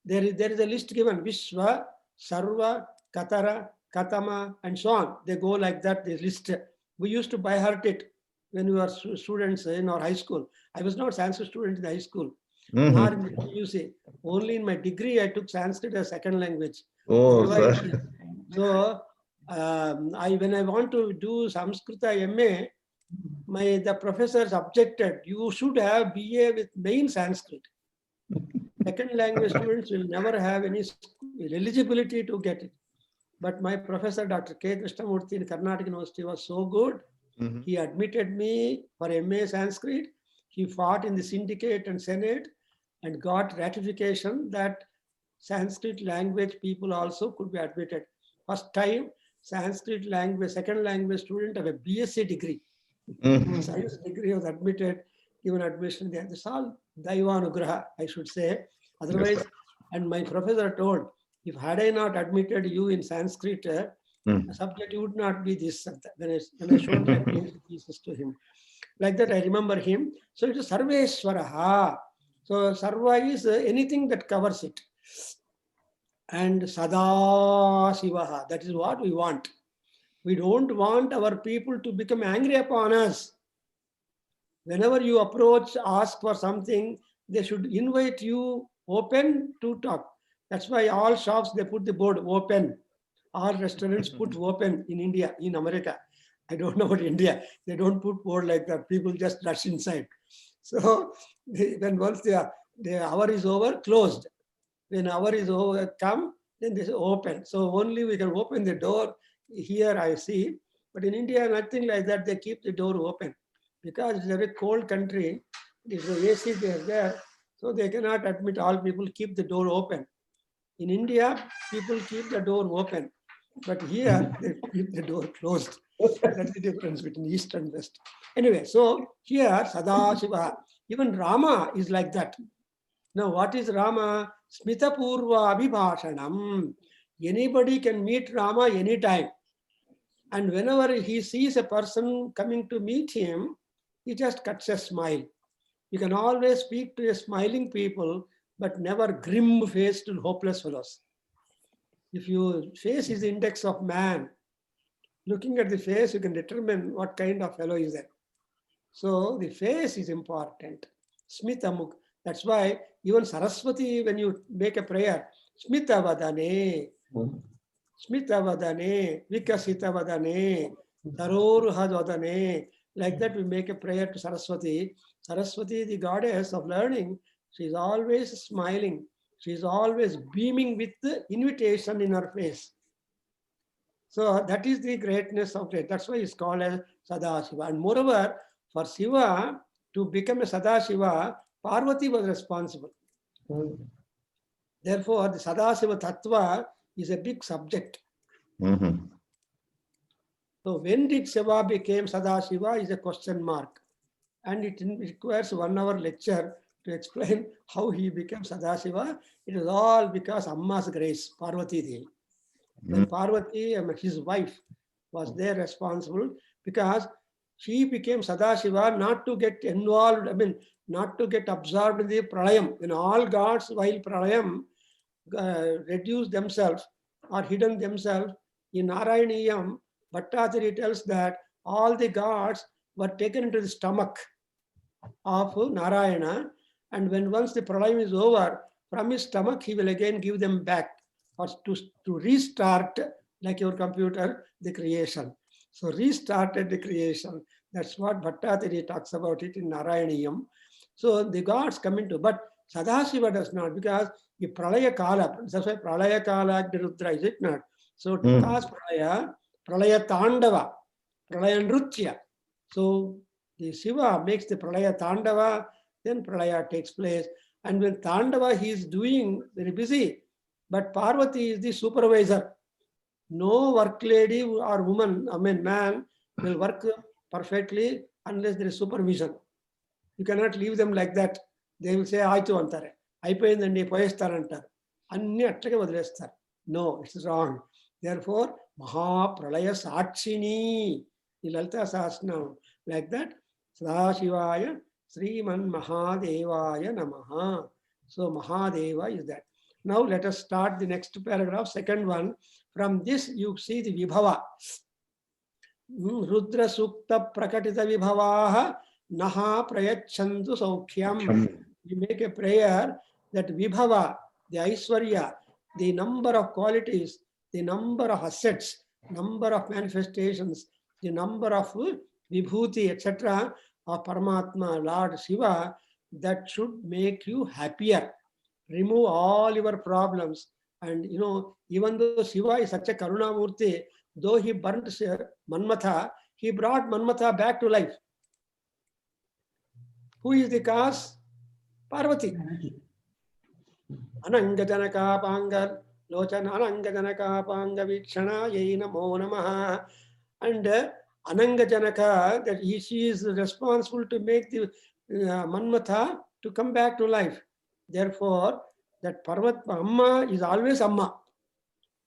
There is a list given: Vishwa, Sarva, Katara, Katama, and so on. They go like that. This list. We used to by heart it when we were students in our high school. I was not Sanskrit student in high school, nor in the PUC. Only in my degree I took Sanskrit as second language. Oh, Otherwise, sir. so when I want to do Samskrita MA, the professors objected. You should have BA with main Sanskrit. Second language students will never have any eligibility to get it. But my professor, Dr. K. Krishnamurthy in Karnataka University, was so good. Mhm. He admitted me for MA Sanskrit. He fought in the syndicate and Senate and got ratification that Sanskrit language people also could be admitted. First time, Sanskrit language, second language student of a BSc degree, Mhm. science degree was admitted, given admission there. This all Daivanugraha, I should say. Yes, Otherwise, sir. and my professor told, if had I not admitted you in Sanskrit, subject would not be this. When I showed my PhD thesis to him. Like that, I remember him. So it is Sarveshwaraha. So Sarva is anything that covers it. And Sadashivaha. That is what we want. We don't want our people to become angry upon us. Whenever you approach, ask for something, they should invite you open to talk. That's why all shops, they put the board open. All restaurants put open in India, in America. I don't know about India. They don't put board like that. People just rush inside. So when once the hour is over, closed. When hour is over, come, then they say open. So only we can open the door. Here I see. But in India, nothing like that. They keep the door open because it's a very cold country. It's the AC there, so they cannot admit all people. Keep the door open. In India, people keep the door open, but here they keep the door closed. That's the difference between East and West. Anyway, so here Sadashiva, even Rama is like that. Now, what is Rama? Smita Purva Abhibhashanam. Anybody can meet Rama anytime. And whenever he sees a person coming to meet him, he just cuts a smile. You can always speak to a smiling people, but never grim-faced and hopeless fellows. If you face is the index of man, looking at the face, you can determine what kind of fellow is that. So the face is important. Smita Mukh. That's why even Saraswati, when you make a prayer, Smita Vadane, Smita Vadane, Vikasita Vadane, Taroruha Vadane. Like that, we make a prayer to Saraswati. Saraswati, the goddess of learning, she is always smiling. She is always beaming with the invitation in her face. So that is the greatness of it. That's why it's called as Sadashiva. And moreover, for Shiva to become a Sadashiva, Parvati was responsible. Therefore, the Sadashiva Tattva is a big subject. So when did Shiva became Sadashiva is a question mark. And it requires 1 hour lecture to explain how he became Sadashiva. It is all because Amma's grace, Parvati Devi. When Parvati, his wife, was there responsible, because she became Sadashiva not to get involved, not to get absorbed in the pralayam. When all gods, while pralayam, reduce themselves or hidden themselves, in Narayaniyam, Bhattacharya tells that all the gods were taken into the stomach of Narayana, and when once the pralayam is over, from his stomach he will again give them back, or to restart, like your computer, the creation. So restarted the creation. That's what Bhattacharya talks about it in Narayaniyam. So the gods come into, but Sadashiva does not, because the Pralaya Kala, that's why Pralaya Kala Rudra, is it not? So to cause Pralaya, Pralaya Tandava, Pralaya Nrutya. So the Shiva makes the Pralaya Tandava, then Pralaya takes place. And when Tandava he is doing, very busy, but Parvati is the supervisor. No work lady or woman, man, will work perfectly unless there is supervision. You cannot leave them like that. They will say, Aitu antare. Aipoyindandi poyestarantaru. Anni atlage vadilestar. No, it's wrong. Therefore, Maha Pralaya Sakshini. The Lalita Sahasranam. Like that, Sadashivaya Sriman Mahadevaya Namaha. So Mahadeva is that. Now let us start the next paragraph, second one. From this you see the Vibhava. Rudra Sukta Prakatita Vibhavaha Naha Prayachantu Saukhyam. You make a prayer that Vibhava, the Aishwarya, the number of qualities, the number of assets, number of manifestations, the number of Vibhuti, etc. of Paramatma, Lord Shiva, that should make you happier. Remove all your problems. And even though Shiva is such a Karunamurti, though he burnt Manmatha, he brought Manmatha back to life. Who is the cause? Parvati. Anangajanaka Panga, Lochan Anangajanaka Panga Vikshana Yai Namo Namaha. And Anangajanaka, that she is responsible to make the Manmatha to come back to life. Therefore, that Parvat Amma is always Amma.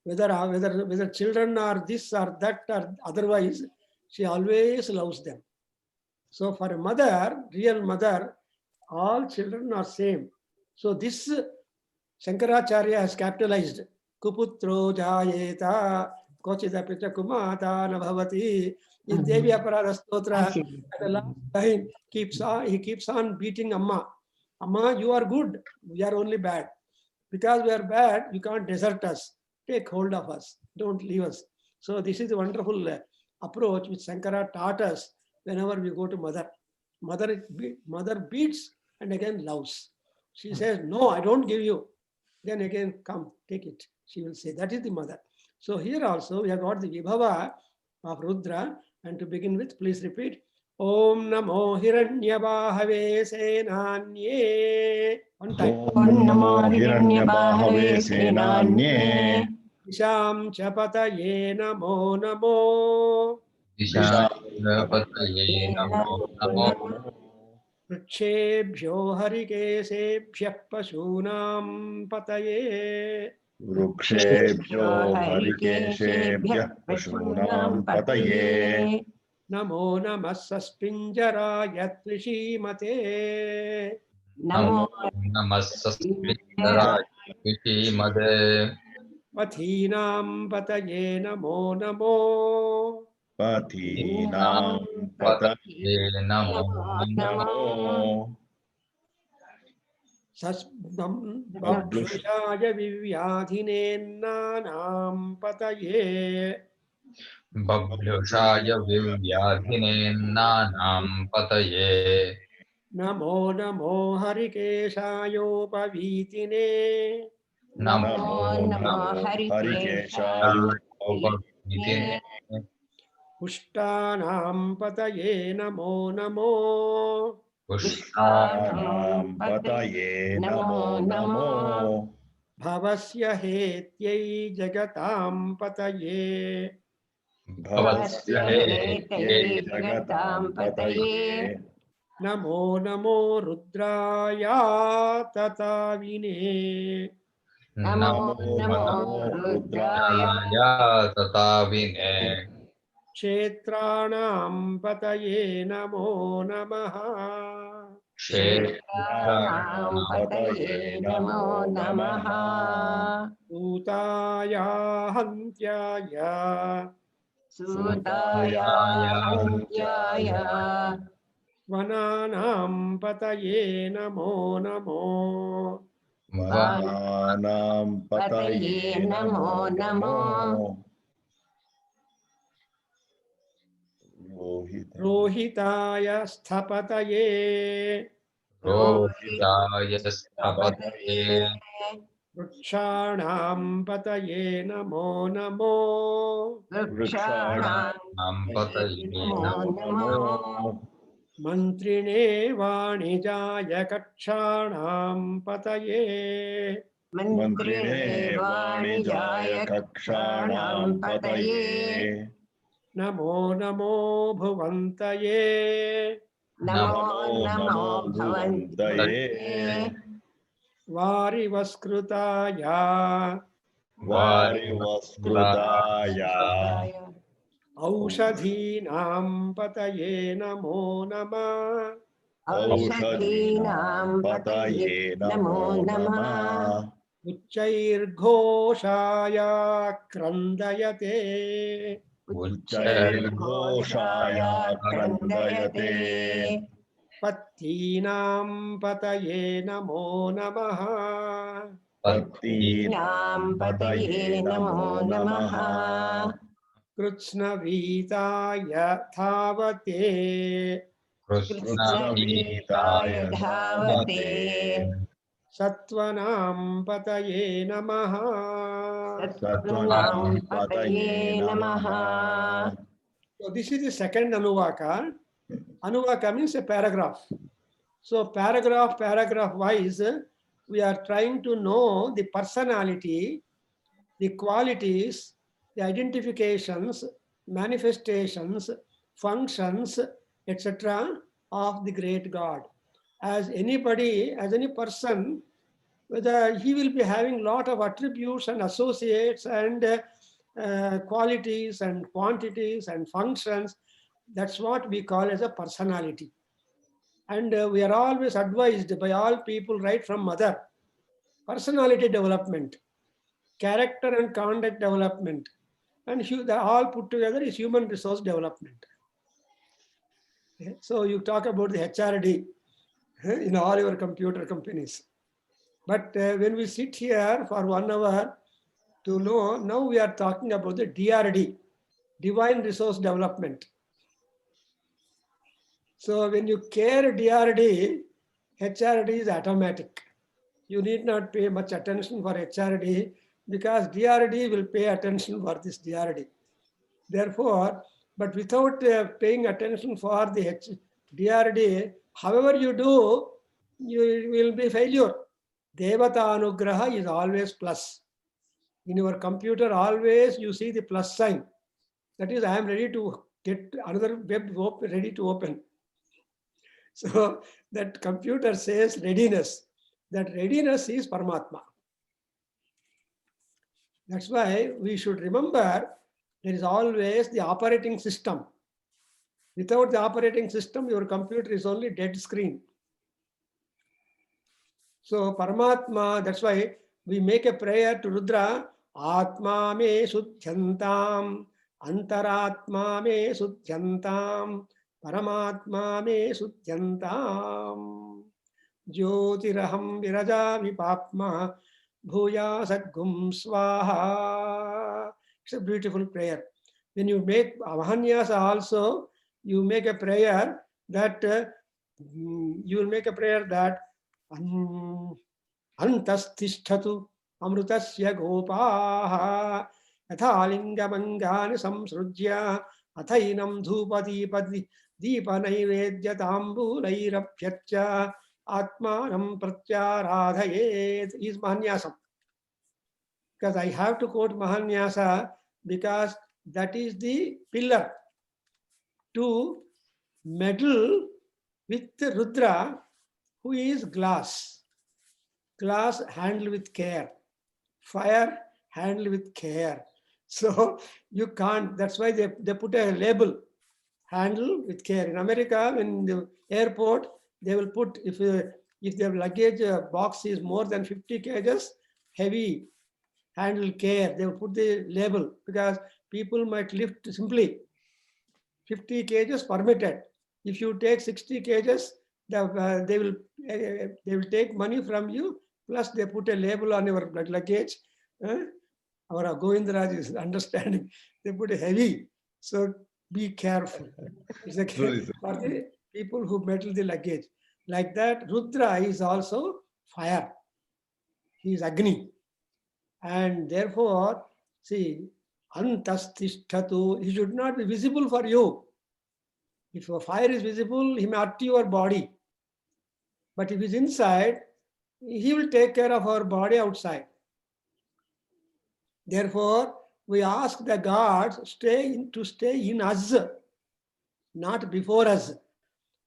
Whether children are this or that or otherwise, she always loves them. So for a mother, real mother, all children are same. So this Shankaracharya has capitalized. Kuputro jayeta kochidapita kumata nabhavati. In Devi Aparada Stotra, at the last line, he keeps on beating Amma. Amma, you are good. We are only bad. Because we are bad, you can't desert us. Take hold of us. Don't leave us. So this is a wonderful approach which Shankara taught us whenever we go to mother. Mother beats and again loves. She says, no, I don't give you. Then again, come, take it. She will say, that is the mother. So here also we have got the Vibhava of Rudra. And to begin with, please repeat. Om Namo Hiranyabahave Senanye. One time. Om Namo Hiranyabahave Senanye. Disham Chapataye Namo Namo. Disham Chapataye Namo Namo. Vrukshebhyo Harikesebhyah Pasunam Pataye. Vrukshebhyo Harikeshebhyah Pashunam Pataye. Namo Namah Saspinjaraya Trishimate. Namo Namah Saspinjaraya Trishimate. Pathinam Pataye Namo Namo. Pathinam Pataye Namo Namo. Bablushaya Vivyadhine Nanam Pataye. Bablushaya Vivyadhine Nanam Pataye. Namo Namo हरिकेशायोपवीतिने Namo Namo हरिकेशाय पुष्टानां पतये नमो नमो पुष्पाणां पतये नमो नमो भवस्य हेत्यै जगतां पतये भवस्य हेतये जगतां पतये नमो नमो रुद्राय तताविने नमो नमो रुद्राय तताविने क्षेत्राणां पतये नमो नमः क्षेत्राणां पतये नमो नमः भूताय हन्त्याय सूताय हन्त्याय वनानां पतये नमो नमो वनानां पतये नमो नमो रोहिताय स्थपतये रोहिताय स्थपतये वृक्षाणां पतये नमो नमो वृक्षाणां पतये नमो नमो मन्त्रिणे वाणिजाय कक्षाणां पतये मन्त्रिणे वाणिजाय कक्षाणां पतये नमो नमो भुवन्तये नमो नमो भवन्तये वारिवस्कृताय वारिवस्कृताय औषधीनां पतये नमो नमः औषधीनां पतये नमो नमः उच्चैर्घोषाय क्रन्दयते उच्चैर्घोषाय क्रन्दयते पत्तीनां पतये नमो नमः पत्नीनां पतये नमो नमः कृत्स्नवीताय धावते कृष्णवीताय धावते सत्त्वनां पतये नमः सत्त्वनां पतये नमः So this is the second Anuvaka. Anuvaka means a paragraph. So paragraph wise, we are trying to know the personality, the qualities, the identifications, manifestations, functions, etc. of the great God. As anybody, as any person, whether he will be having lot of attributes and associates and qualities and quantities and functions. That's what we call as a personality. And we are always advised by all people right from mother, personality development, character and conduct development, and all put together is human resource development. So you talk about the HRD in all your computer companies. But when we sit here for 1 hour to know, now we are talking about the DRD, Divine Resource Development. So when you care DRD, HRD is automatic. You need not pay much attention for HRD because DRD will pay attention for this DRD. Therefore, but without paying attention for the DRD, however you do, you will be failure. Devata Anugraha is always plus. In your computer, always you see the plus sign. That is, I am ready to get another web ready to open. So that computer says readiness. That readiness is Paramatma. That's why we should remember there is always the operating system. Without the operating system, your computer is only dead screen. So Paramatma, that's why we make a prayer to Rudra, Atma me sudhyantam, Antaratma me sudhyantam, Paramatma me sudhyantam, Jyotiraham viraja vipapma, Bhuya sadgum swaha. It's a beautiful prayer. When you make Avahanyasa also, you make a prayer that you will make a prayer that Antastisthatu amrutasya gopaha yathalingamangani samsrujya athainam dhupati deepa naivedyatambulairapyatya atmanam pratyaradhayet is Mahanyasam. Because I have to quote Mahanyasa because that is the pillar to meddle with Rudra, who is glass. Glass handled with care. Fire handled with care. So you can't, that's why they put a label, handle with care. In America, in the airport, they will put, if their luggage box is more than 50 kgs, heavy, handle care. They will put the label because people might lift simply. 50 kgs permitted. If you take 60 kgs, they will take money from you. Plus, they put a label on your luggage. Our Govindaraj is understanding. They put a heavy. So be careful. It's a Truly, sir. for the people who meddle the luggage. Like that, Rudra is also fire. He is Agni. And therefore, see, Antastisthatu, he should not be visible for you. If a fire is visible, he may hurt your body. But if he's inside, he will take care of our body outside. Therefore, we ask the gods to stay in us, not before us.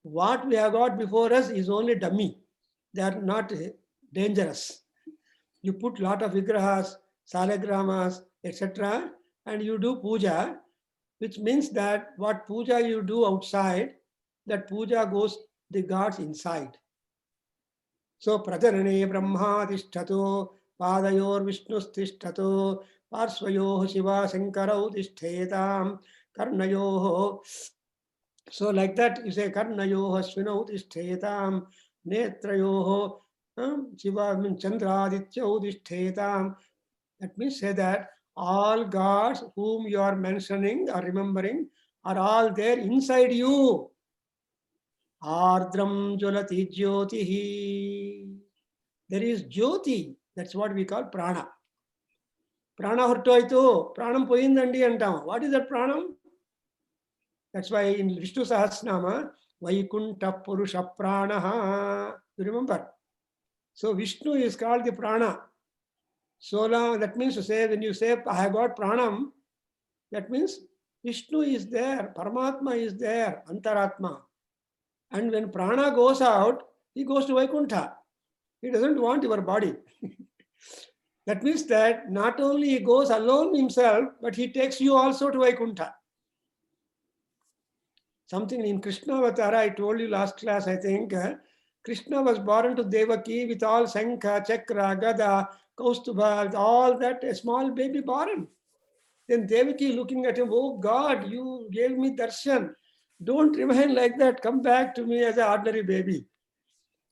What we have got before us is only dummy. They are not dangerous. You put lot of vigrahas, salagramas, etc., and you do puja, which means that what puja you do outside, that puja goes the gods inside. So prajarane brahma tishtato, padayor vishnus tishtato, parsvayoh shiva sankarau tishthetam, karnayoh. So like that, you say karnayoh svinau tishthetam, netrayoh Shiva means Chandraditya Udishthetam. That means say that all gods whom you are mentioning or remembering are all there inside you. Ardram Jolati Jyotihi. There is Jyoti. That's what we call prana. Prana hortoito. Pranam poyindandi antam. What is that pranam? That's why in Vishnu Sahasranama, Vaikunta Purusha Pranaha. You remember? So Vishnu is called the prana. So that means to say, when you say, I have got pranam, that means Vishnu is there, Paramatma is there, Antaratma. And when prana goes out, he goes to Vaikuntha. He doesn't want your body. That means that not only he goes alone himself, but he takes you also to Vaikuntha. Something in Krishna Avatara, I told you last class, I think, Krishna was born to Devaki with all Shankha, Chakra, Gada, Kaustubha, all that, a small baby born. Then Devaki looking at him, oh God, you gave me darshan. Don't remain like that. Come back to me as an ordinary baby.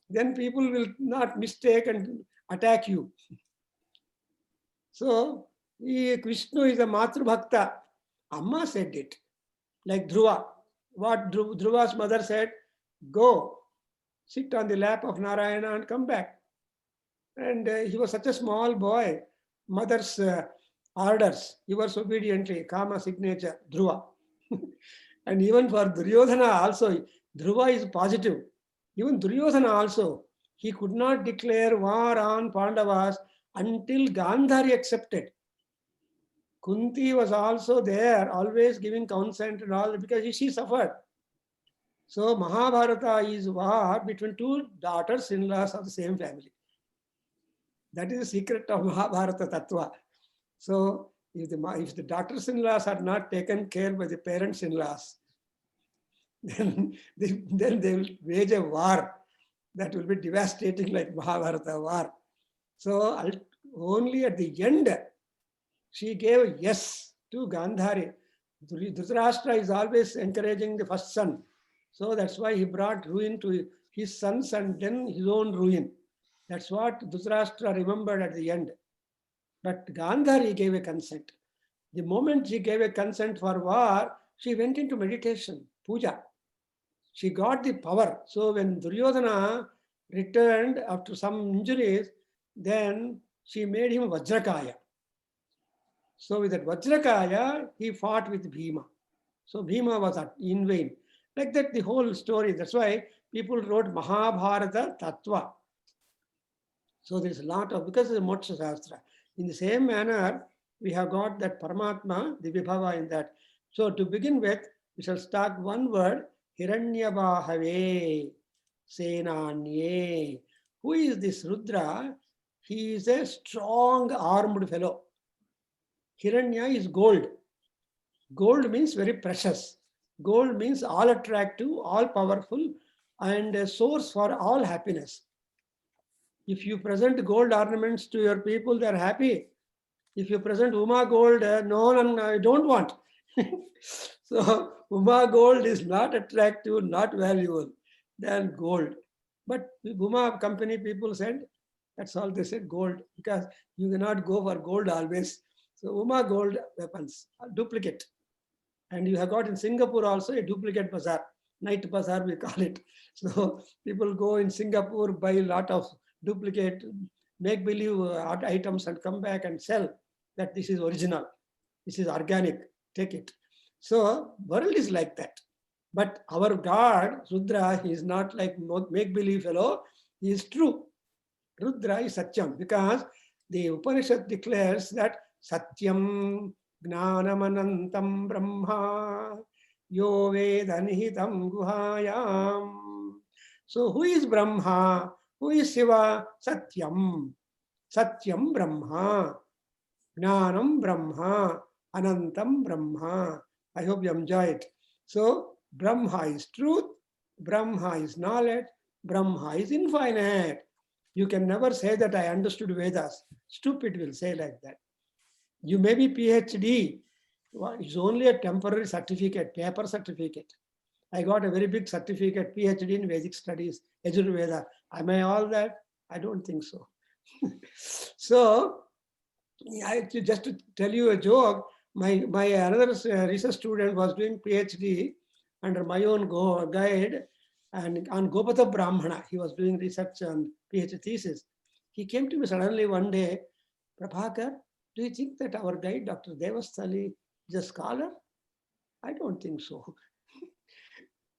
Then people will not mistake and attack you. So, Krishna is a Matru Bhakta. Amma said it. Like Dhruva. What Dhruva's mother said, go. Sit on the lap of Narayana and come back. And he was such a small boy. Mother's orders, he was obediently, Kama signature, Dhruva. And even for Duryodhana also, Dhruva is positive. Even Duryodhana also, he could not declare war on Pandavas until Gandhari accepted. Kunti was also there, always giving consent and all, because she suffered. So Mahabharata is war between two daughters-in-laws of the same family. That is the secret of Mahabharata Tattva. So if the daughters-in-laws are not taken care by the parents-in-laws, then they will wage a war that will be devastating like Mahabharata war. So only at the end, she gave a yes to Gandhari. Dhritarashtra is always encouraging the first son. So that's why he brought ruin to his sons and then his own ruin. That's what Dhritarashtra remembered at the end. But Gandhari gave a consent. The moment she gave a consent for war, she went into meditation, puja. She got the power. So when Duryodhana returned after some injuries, then she made him Vajrakaya. So with that Vajrakaya, he fought with Bhima. So Bhima was in vain. Like that, the whole story. That's why people wrote Mahabharata Tattva. So there's a lot of, because it's a Moksha Shastra. In the same manner, we have got that Paramatma, the Vibhava in that. So to begin with, we shall start one word, Hiranyabahave, Senanye. Who is this Rudra? He is a strong armed fellow. Hiranya is gold. Gold means very precious. Gold means all attractive, all powerful, and a source for all happiness. If you present gold ornaments to your people, they are happy. If you present Uma gold, no, I don't want. So Uma gold is not attractive, not valuable than gold. But the Uma company people said, that's all they said, gold, because you cannot go for gold always. So Uma gold weapons, duplicate. And you have got in Singapore also a duplicate bazaar, night bazaar we call it. So people go in Singapore, buy a lot of duplicate, make-believe items and come back and sell that this is original, this is organic, take it. So world is like that. But our God, Rudra, he is not like make-believe fellow, he is true. Rudra is Satyam, because the Upanishad declares that Satyam Gnanamanantam Brahma Yo Vedanihitam Guhayam. So who is Brahma? Who is Shiva? Satyam. Satyam Brahma. Gnanam Brahma. Anantam Brahma. I hope you enjoy it. So Brahma is truth. Brahma is knowledge. Brahma is infinite. You can never say that I understood Vedas. Stupid will say like that. You may be PhD. It's only a temporary certificate, paper certificate. I got a very big certificate, PhD in Vedic studies, Yajurveda. Am I all that? I don't think so. So, just to tell you a joke, my another research student was doing PhD under my own guide and on Gopatha Brahmana. He was doing research on PhD thesis. He came to me suddenly one day, Prabhakar, do you think that our guide, Dr. Devasthali, is a scholar? I don't think so.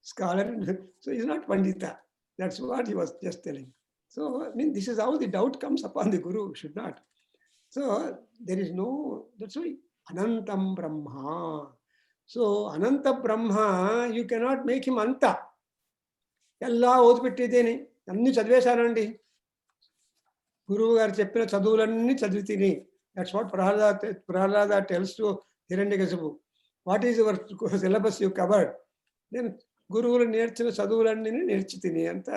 Scholar, so he's not Pandita. That's what he was just telling. So, I mean, this is how the doubt comes upon the Guru, should not. So, there is no, that's why, Anantam Brahma. So, Ananta Brahma, you cannot make him Anta. Ella ఓదిపెట్టేదేని అన్ని చదివేశానండి గురువు గారు చెప్పిన చదువులన్నీ చదివితేని. That's what Prahlada tells to Hiranyakasipu. What is your syllabus you covered? Then గురువులు నేర్చిన చదువులన్నీ నేర్చితిని అంత.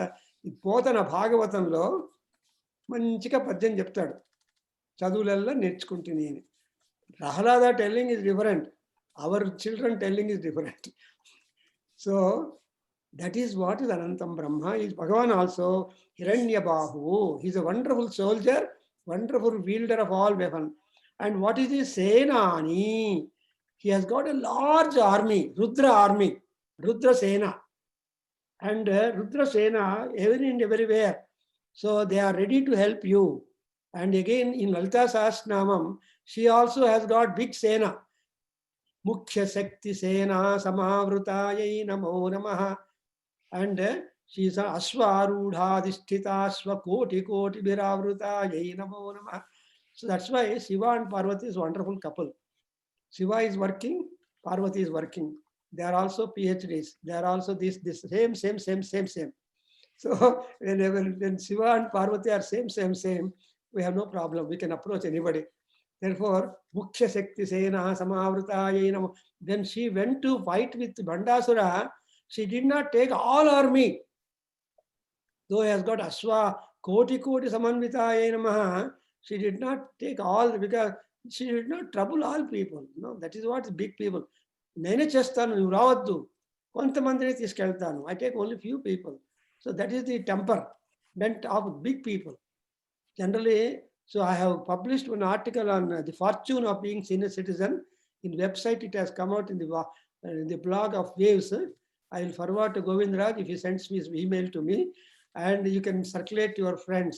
పోతన భాగవతంలో మంచిగా పద్యం చెప్తాడు, చదువులల్లా నేర్చుకుంటుని అని. Prahlada telling is different. Our children telling is different. So that is what is Anantam Brahma. Is Bhagavan also Hiranyabahu. He is a wonderful soldier, wonderful wielder of all weapons. And what is his Senani? He has got a large army, Rudra army, Rudra Sena. And Rudra Sena, everywhere. So they are ready to help you. And again in Lalita Sahasranamam, she also has got big Sena. Mukhya Shakti Sena Samavrutayai Namo Namaha. And she is Aswa Arudha Aswa Koti Koti Bhiravruta Namo Namaha. So that's why Shiva and Parvati is a wonderful couple. Shiva is working, Parvati is working. They are also PhDs. They are also this same. So when Shiva and Parvati are same, we have no problem. We can approach anybody. Therefore, Mukhya Shakti Sena Samavrutayai Namo. When she went to fight with Bandasura, she did not take all army. Though he has got Aswa, Koti Koti Samanvitayai Namaha, she did not take all, because she did not trouble all people. No, that is what is big people. Nene chestanu, you ravattu. Kontamandini tiskeltanu. I take only few people. So that is the temperament of big people. Generally, so I have published one article on the fortune of being senior citizen. In website, it has come out in the blog of Waves. I will forward to Govindraj if he sends me his email to me, and you can circulate to your friends.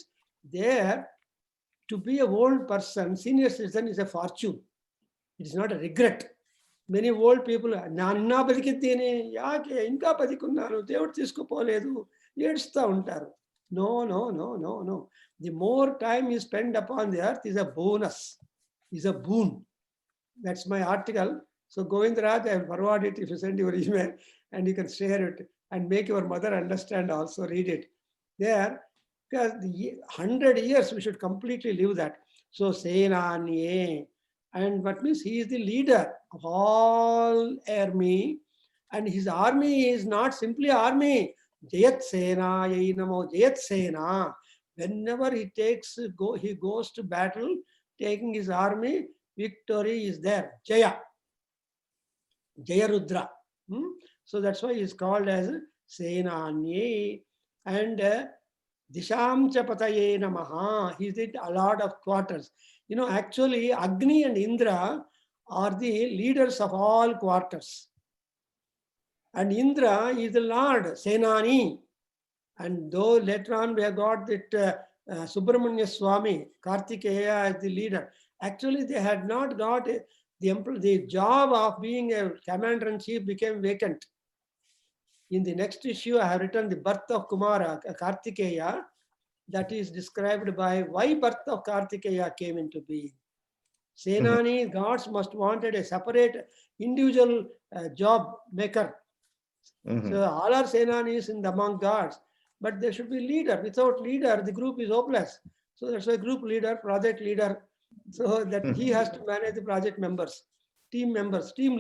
There, to be an old person, senior citizen is a fortune. It is not a regret. Many old people, నాన్న బతికితేనే యాకే ఇంకా బతికున్నాను దేవుడు తీసుకుపోలేదు ఏడుస్తూ ఉంటారు. No, no, no, no, no. The more time you spend upon the earth is a bonus, is a boon. That's my article. So Govindraj, I will forward it if you send your email, and you can share it and make your mother understand also, read it. There, because the 100 years we should completely live that. So Senanye, and what means he is the leader of all army, and his army is not simply army. Jayat Sena, Namo Jayat Sena. Whenever he goes to battle, taking his army, victory is there. Jaya. Jaya Rudra. So that's why he is called as Senanye. And Disham Chapataye Namaha. He did a lot of quarters. You know, actually, Agni and Indra are the leaders of all quarters. And Indra is the Lord, Senani. And though later on we have got that Subramanya Swami, Kartikeya as the leader, actually they had not got the job of being a commander-in-chief became vacant. In the next issue, I have written the birth of Kumara, Kartikeya, that is described by why birth of Kartikeya came into being. Senani, gods must wanted a separate individual job maker. So all are Senanis in the among gods, but there should be leader. Without leader, the group is hopeless. So that's why group leader, project leader, so that he has to manage the project members, team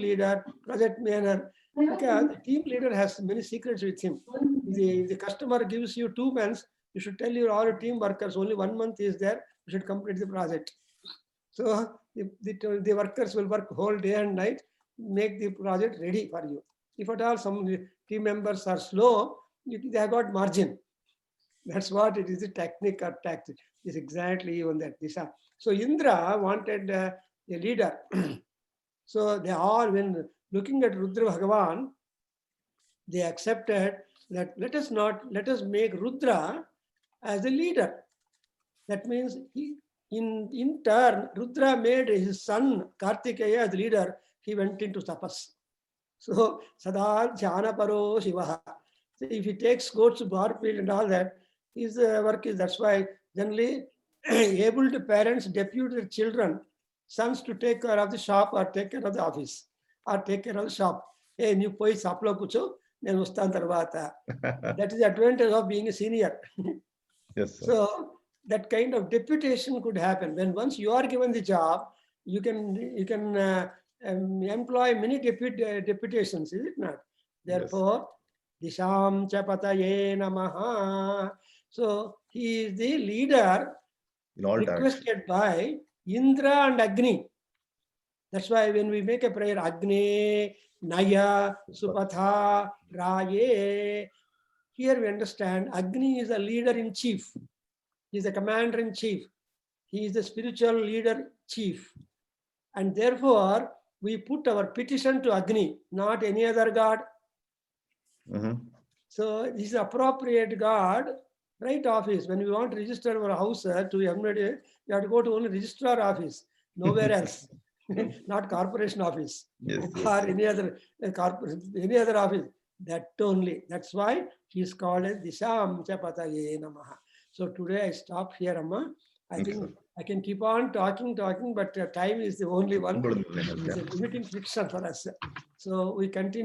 leader, project manager. Because the team leader has many secrets with him. The customer gives you 2 months, you should tell your all team workers only 1 month is there, you should complete the project. So the workers will work whole day and night, make the project ready for you. If at all some team members are slow, they have got margin. That's what it is, the technique or tactic. Is exactly on that Disha. So Indra wanted a leader. So they all, when looking at Rudra Bhagavan, they accepted that let us make Rudra as a leader. That means in turn, Rudra made his son Kartikeya as leader. He went into tapas. So Sada Jhanaparo Shivaha. So if he goes to Barfield and all that, his work is, that's why generally able to parents depute their children, sons to take care of the shop or take care of the office or take care of the shop. Hey, you poi saplo kucho, nenu vastan tarvata. That is the advantage of being a senior. Yes, sir. So that kind of deputation could happen. When once you are given the job, you can employ many deputations, is it not? Therefore, Disham Chapataye Namaha. So he is the leader In all directions. requested by Indra and Agni. That's why when we make a prayer, Agni, Naya, Supatha, Raye, here we understand Agni is a leader in chief. He is a commander in chief. He is the spiritual leader chief. And therefore, we put our petition to Agni, not any other god. So this is appropriate god, right office. When we want to register our house to MND, you have to go to only registrar office, nowhere else. Not corporation office. Yes, Or any other office. That only. That's why he is called as Disham Chapataye Namaha. So today I stop here, Amma. I Thank you, think sir. I can keep on talking, but time is the only one. Good. It's a limiting friction for us. So we continue.